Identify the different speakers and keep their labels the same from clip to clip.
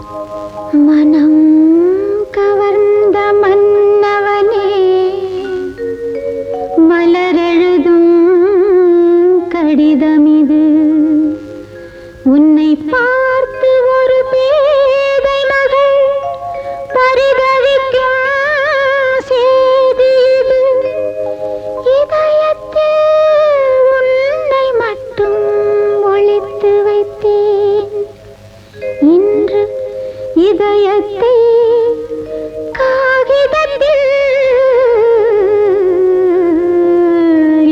Speaker 1: மனம் கவர்ந்த மன்னவனே, மலரெழுதும் கடிதமிது. உன்னை பார்த்து ஒரு பேதை மகள் பரிதவிக்கும் செய்தி இது. இதயத்தில் உன்னை மட்டும் ஒளித்து வைத்தேன். இன்று இதயத்தை காகிதத்தில்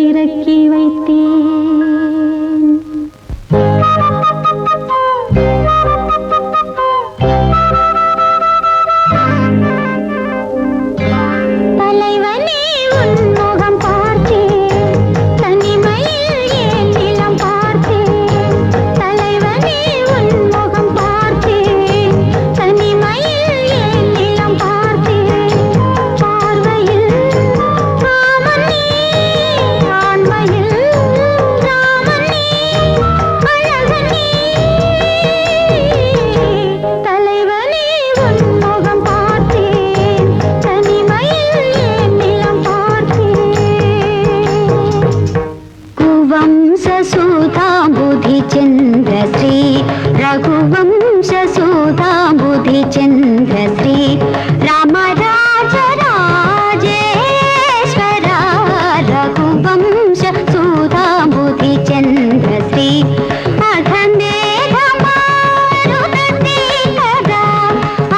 Speaker 1: இறக்கி வைத்தேன். தலைவனே உன் முகம் பார்த்தேன், தனிமையில் ஏன் நிலம் பார்த்தேன். தலைவனே உன் முகம் பார்த்தேன், தனிமையில் ஏன் நிலம் பார்த்தேன். பார்வையில் ராமன் நீ, ஆண்மையில் ராமன் நீ, அழகன் நீ. தலைவனே உன் முகம் பார்த்தேன், தனிமையில் ஏன் நிலம் பார்த்தேன். குவம்ச சுதாம்புதி சந்திர ஸ்ரீ ரகுவம்ச சுதாம்புதி சந்திர ஸ்ரீ ராமராஜ ராஜேஸ்வர ரகுவம்ச சுதாம்புதி சந்திர ஸ்ரீ அகமேக மாருதசேகர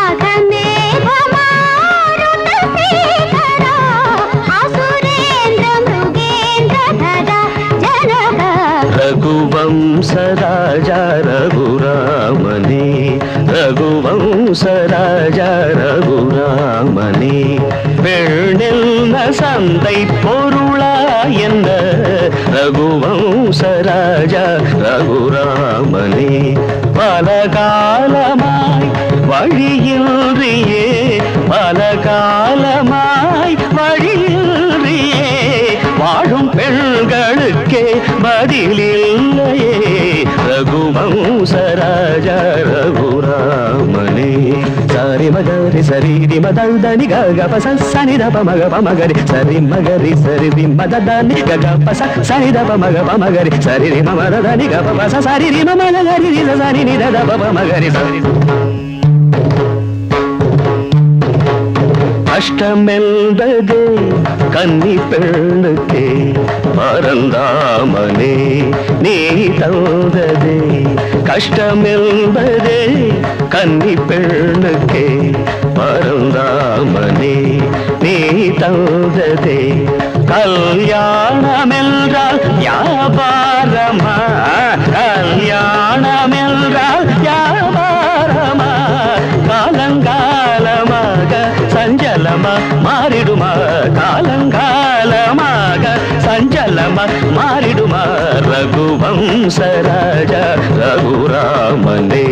Speaker 1: அகமேக மாருதசேகர அசுரேந்திர மிருகேந்திரதர ஜனக.
Speaker 2: ரகுவம்ச ராஜா ரகுராமனே, ரகுவம்ச ராஜா ரகுராமனே. பெண்ணென்ன சந்தை பொருளா என்ன ரகுவம்ச ராஜா ரகுராமனே. பல காலமாய் வழியின்றியே, பல காலமாய் வழியின்றியே வாழும் பெண்களுக்கே பதிலில்லையே ரகுவம்ச ராஜா ரகுராமனே. சரி மகரி சரி மதல்தனி ககப சனி தப மக பமகரி சரி மகரி சரி மததனி ககப சனி தப மக பமகரி சரி மமதனி கப சரி மமதரி சரி நித தப மகரி சரி. கஷ்டமென்பது கன்னி பெண்ணுக்கே பரந்தாமனே நீ தந்ததே. கஷ்டமென்பது கன்னி பெண்ணுக்கே பரந்தாமனே நீ தந்ததே. கல்யாணமென்றால் வியாபாரமா, கல்யாணமென்றால் வியாபாரமா. காலங்காலமாக சஞ்சலமா மாறிடுமா, காலங்காலமாக சஞ்சலமா மாறிடுமா ரகுவம்ச ராஜா ரகுராமனே.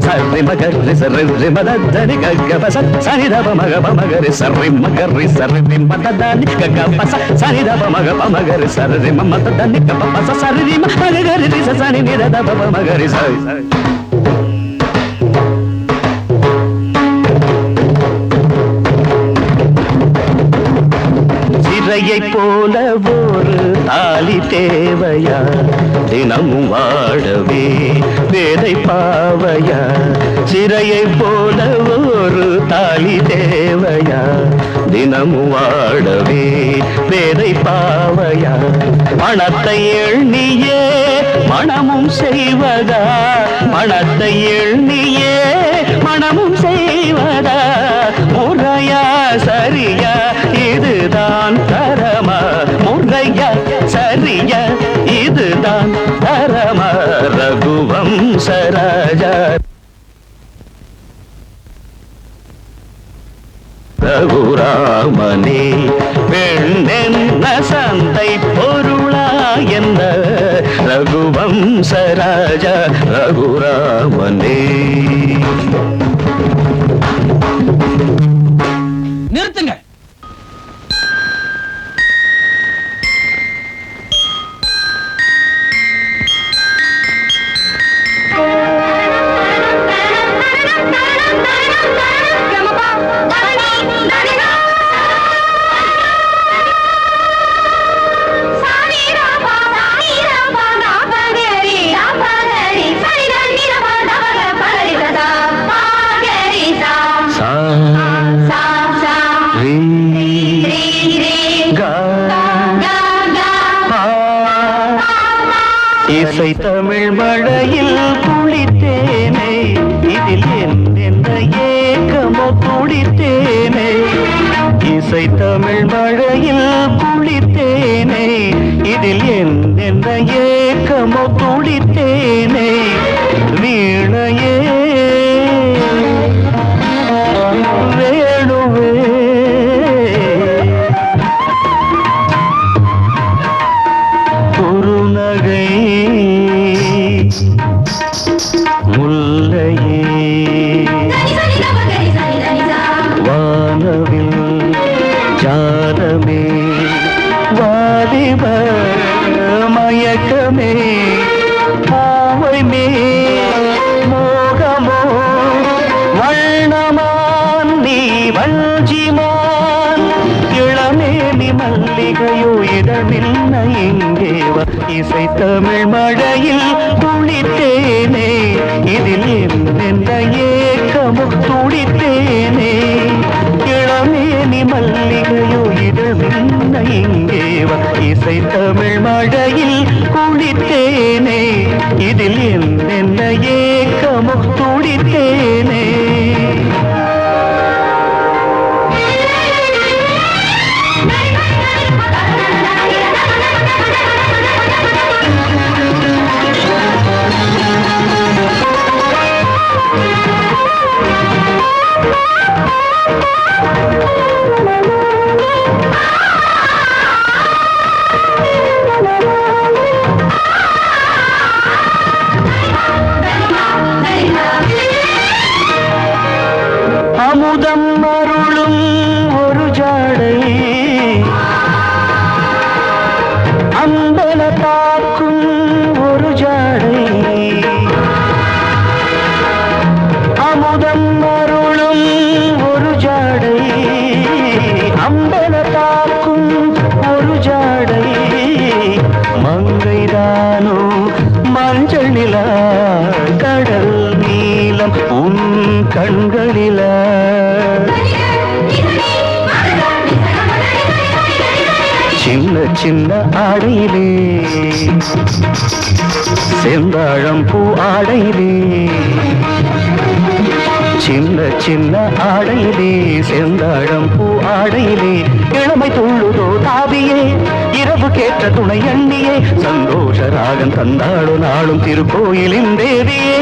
Speaker 2: சரி மகரி சரி மததனி ககப சனி தப மக பமகரி சரி மகரி சரி மததனி ககப சனி தப மக பமகரி சரி மமதனி கப சரி மகரி சனி நித தப மகரி சரி. சிறையை போல ஒரு தாலி தேவையா, தினமும் வாழவே வேதை பாவையா. சிறையை போல ஒரு தாலி தேவையா, தினமும் வாழவே வேதை பாவையா. மனத்தை எண்ணியே மனமும் செய்வதா, மனத்தை எண்ணியே மனமும் செய்வதா. முறையா சரியா இதுதான் தரமா, முறையா சரியா இதுதான் தரமா ரகுவம்ச ராஜா ரகுராமனே. பெண்ணென்ன சந்தை பொருளா என்ன ரகுவம்ச ராஜா ரகுராமனே.
Speaker 3: நிறுத்துங்க.
Speaker 2: தமிழ் மழையில் குளித்தேனே இதில் எந்த ஏக்கமோ துடித்தேனே இசை தமிழ் மழையில் குளித்தேனே இதில் எந்த ஏக்கமோ துடித்தேனே வீணையே வேணுவே குறுநகை முல்லையே வானவில் ஜாதமே வாலிப மயக்கமே பாவைமே மோகமோ வண்ணமான் நீ வஞ்சிமான் இளமேனி மல்லிகையோ இடமில்ல இங்கேவ இசை தமிழ் மழையில் குளித்தேனே இதில் எந்த ஏக்கமோ துடித்தேனே இளமேனி மல்லிகையோ இடமில்ல இங்கேவ இசை தமிழ் மழையில் குளித்தேனே இதில் எந்த ஏக்கமோ துடித்தேனே அமுதம் அருளும் ஒரு ஜாடை அம்பல தாக்கும் ஒரு ஜாடை அமுதம் அருளும் ஒரு ஜாடை அம்பல தாக்கும் ஒரு ஜாடை மங்கைதானோ மஞ்சள் நிலா கடல் நீலம் உன் கண்களில சின்ன சின்ன ஆடையிலே செந்தாழம் பூ ஆடையிலே சின்ன சின்ன ஆடையிலே செந்தாழம் பூ ஆடையிலே இளமை துள்ளுதோ தாவியே இரவு கேட்ட துணை எண்ணியே சந்தோஷ ராகம் தந்தாளோ நாளும் திருக்கோயிலின் தேவியே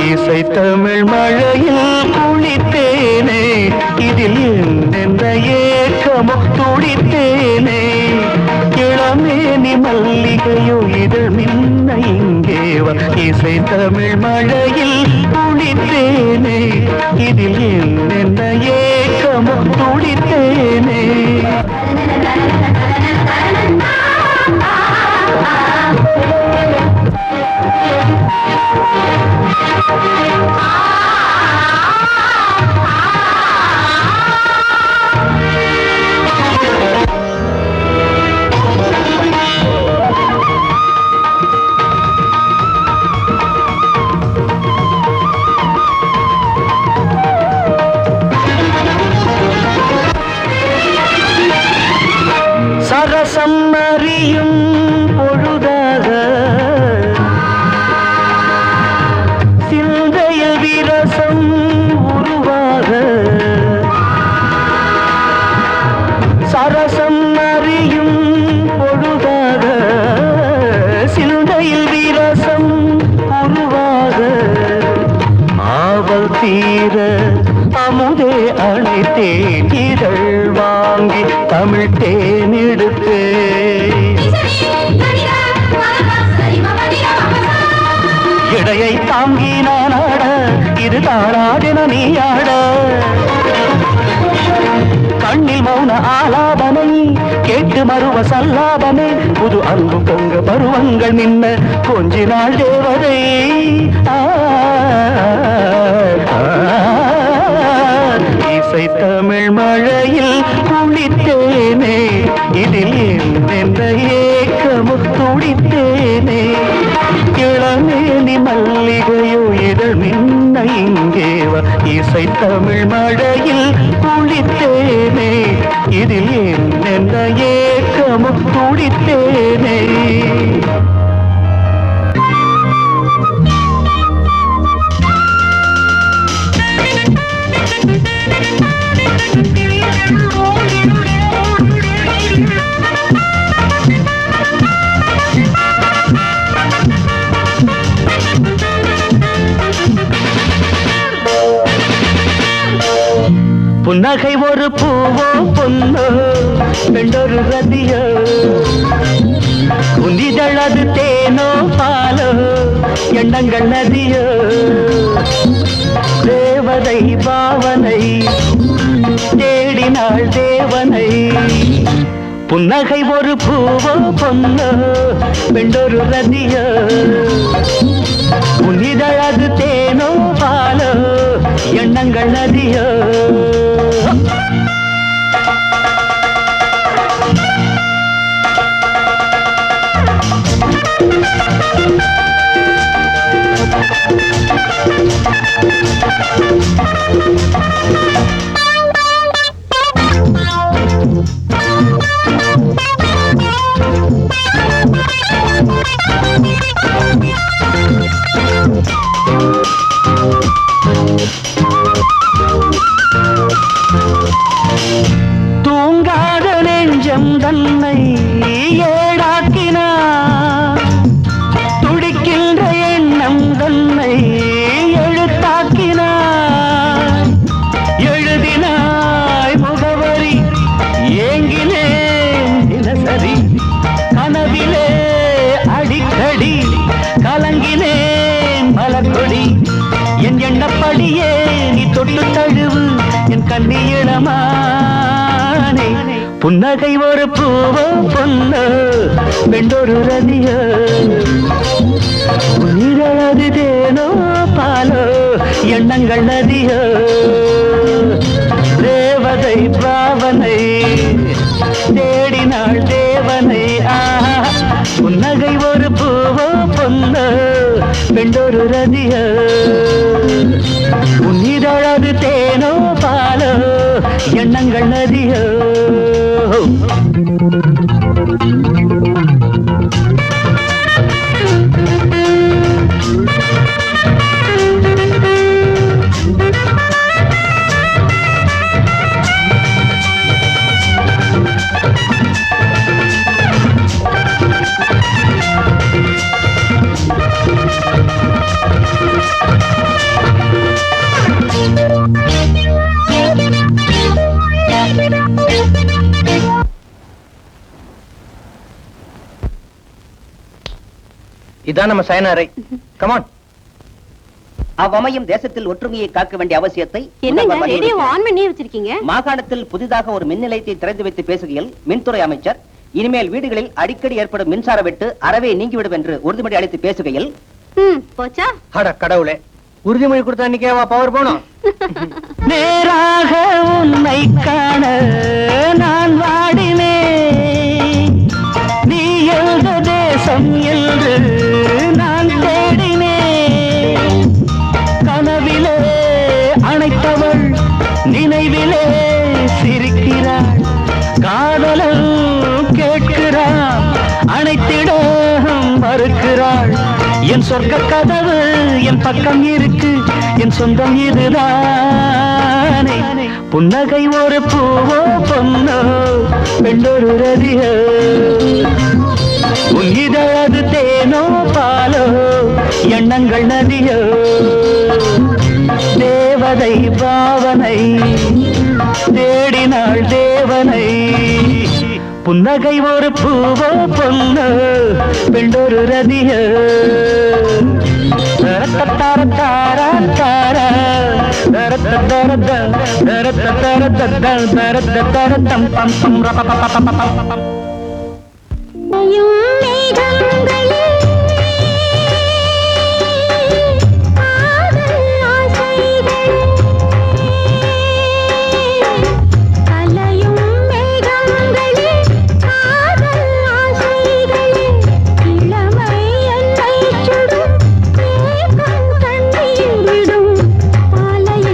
Speaker 2: இசை தமிழ் மழையில் குளித்தேனே இதில் எந்த ஏக்கமோ துடித்தேனே இளமேனி மல்லிகையோ இதழ் மின்ன இங்கேவ இசை தமிழ் மழையில் குளித்தேனே இதில் எந்த ஏக்கமோ துடித்தேனே சரசம் அறியும் பொழுதாக சிந்தையில் விரசம் உருவாக சரசம் அறியும் பொழுதாக சிந்தையில் விரசம் உருவாக ஆவல் தீர அமுதே அழைத்தேன் இதழ் வாங்கி தமிழ் தேனெடுத்து இடையை தாங்கி நான் ஆட இது தாராடின நீ ஆட கண்ணில் மௌன ஆலாபனை கேட்டு மறுவ சல்லாபனை புது அன்பு பொங்க பருவங்கள் நின்ன கொஞ்ச நாள் தேவதை இசை தமிழ் மழையில் குளித்தேனே இதில் எந்த ஏக்கமோ துடித்தேனே இளமேனி மல்லிகையோ இதழ் மின்ன இங்கேவ இசை தமிழ் மழையில் குளித்தேனே இதில் என்ன ஏக்கமும் துடித்தேனே புன்னகை ஒரு பூவோ பொன்னோ பெண்டொரு ரதியோ உன்னிதழது தேனோ பாலோ எண்ணங்கள் நதியோ தேவதை பாவனை தேடினாள் தேவனை புன்னகை ஒரு பூவோ பொன்னோ பெண்டொரு ரதியோ உன்னிதழது தேனோ பாலோ எண்ணங்கள் நதியோ தூங்காத நெஞ்சம் தன்னை ஏடாக்கினார் துடிக்கின்ற எண்ணம் தன்னை எழுத்தாக்கினார் எழுதினாய் முகவரி ஏங்கினேன் தினசரி கனவிலே அடிக்கடி கலங்கினேன் மலர்கொடி என் எண்ணப்படியே நீ தொட்டு தழுவு என் கண்ணியிடமானே புன்னகை ஒரு பூவோ பொன்னோ பெண்டொரு ரதியோ உயிரழது தேனோ பாலோ எண்ணங்கள் நதியோ தேவதை பாவனை தேடினாள் தேவனை புன்னகை ஒரு பூவோ பொன்னோ பெண்டொரு ரதியோ உன்னிதழது தேனோ பாலோ எண்ணங்கள் நதியோ இதான் நம்ம சயனரை கமான்
Speaker 3: அவ்வமையும் தேசத்தில் ஒற்றுமையை காக்க வேண்டிய அவசியத்தை மாகாணத்தில் புதிதாக ஒரு மின் நிலையத்தை திறந்து வைத்து பேசுகையில் மின்துறை அமைச்சர் இனிமேல் வீடுகளில் அடிக்கடி ஏற்படும் மின்சார வெட்டு அறவே நீங்கிவிடும் என்று உறுதிமொழி அளித்து பேசுகையில்
Speaker 1: போச்சா
Speaker 3: கடவுளே உறுதிமொழி கொடுத்த அன்னைக்கேவா பவர் போனோம்
Speaker 2: நேராக உன்னை காண நான் வாடினேன் நீ எழுத தேசம் என்று நான் தேடினேன் கனவிலே அணைத்தவள் நினைவிலே சிரிக்கிறாள் காதலும் கேட்கிறாள் அணைத்திட மறுக்கிறாள் என் சொர்க்க கதவு என் பக்கம் இருக்கு என் சொந்தம் இதுதானே புன்னகை ஒரு பூவோ பொன்னோ பெண்டொரு ரதியோ உன்னிதழது தேனோ பாலோ எண்ணங்கள் நதியோ தேவதை பாவனை தேடினாள் தேவனை புன்னகை ஒரு பூவோ பொன்னோ பெண்டொரு ரதியோ
Speaker 1: ஆலய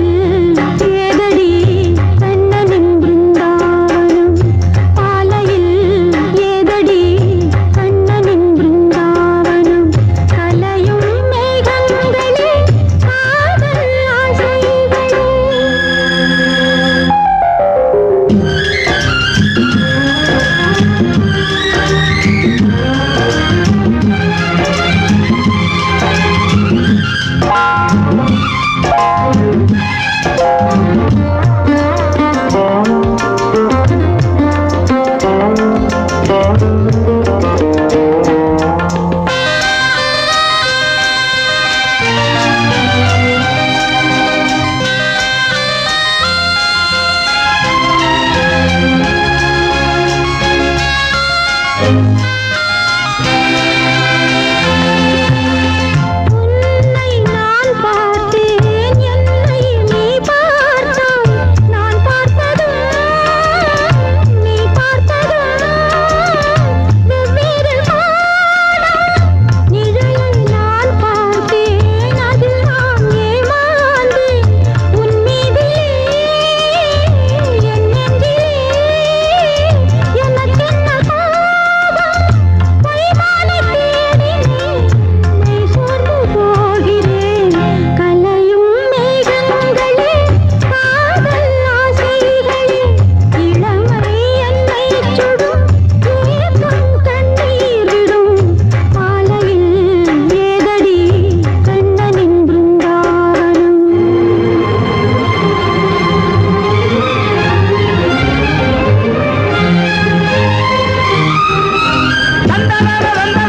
Speaker 2: வந்த